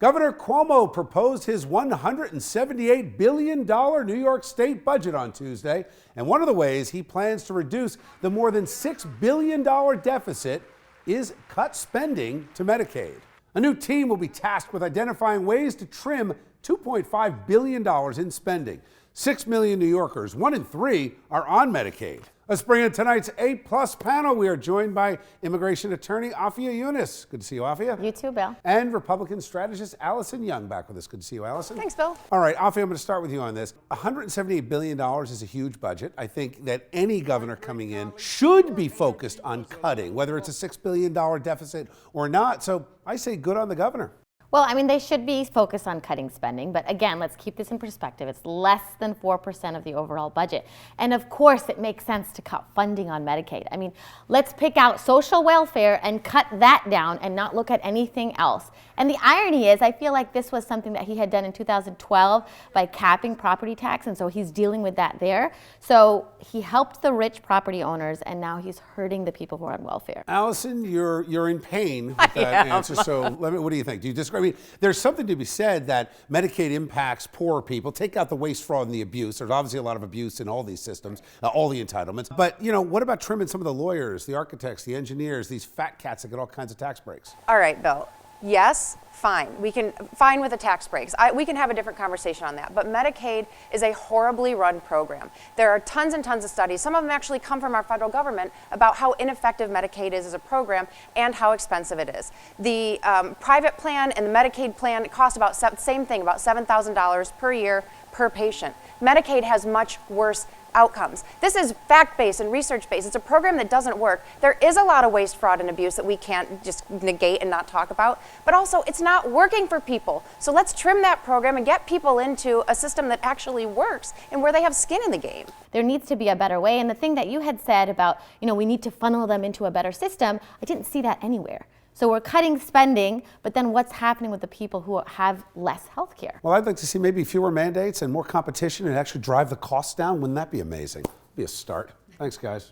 Governor Cuomo proposed his $178 billion New York State budget on Tuesday, and one of the ways he plans to reduce the more than $6 billion deficit is cut spending to Medicaid. A new team will be tasked with identifying ways to trim $2.5 billion in spending. 6 million New Yorkers, 1 in 3, are on Medicaid. Let's bring in tonight's A-plus panel. We are joined by immigration attorney Afia Yunus. Good to see you, Afia. You too, Bill. And Republican strategist Allison Young back with us. Good to see you, Allison. Thanks, Bill. All right, Afia, I'm going to start with you on this. $178 billion is a huge budget. I think that any governor coming in should be focused on cutting, whether it's a $6 billion deficit or not. So I say good on the governor. Well, I mean, they should be focused on cutting spending, but again, let's keep this in perspective. It's less than 4% of the overall budget. And of course, it makes sense to cut funding on Medicaid. I mean, let's pick out social welfare and cut that down and not look at anything else. And the irony is, I feel like this was something that he had done in 2012 by capping property tax, and so he's dealing with that there. So he helped the rich property owners, and now he's hurting the people who are on welfare. Allison, you're in pain with that answer, so what do you think? Do you disagree? I mean, there's something to be said that Medicaid impacts poor people. Take out the waste, fraud, and the abuse. There's obviously a lot of abuse in all these systems, all the entitlements. But, you know, what about trimming some of the lawyers, the architects, the engineers, these fat cats that get all kinds of tax breaks? All right, Bill. Yes, fine. We can fine with the tax breaks. We can have a different conversation on that. But Medicaid is a horribly run program. There are tons and tons of studies. Some of them actually come from our federal government about how ineffective Medicaid is as a program and how expensive it is. The private plan and the Medicaid plan cost about same thing, about $7,000 per year per patient. Medicaid has much worse outcomes. This is fact-based and research-based. It's a program that doesn't work. There is a lot of waste, fraud, and abuse that we can't just negate and not talk about, but also it's not working for people. So let's trim that program and get people into a system that actually works and where they have skin in the game. There needs to be a better way, and the thing that you had said about, you know, we need to funnel them into a better system, I didn't see that anywhere. So we're cutting spending, but then what's happening with the people who have less health care? Well, I'd like to see maybe fewer mandates and more competition and actually drive the costs down. Wouldn't that be amazing? Be a start. Thanks, guys.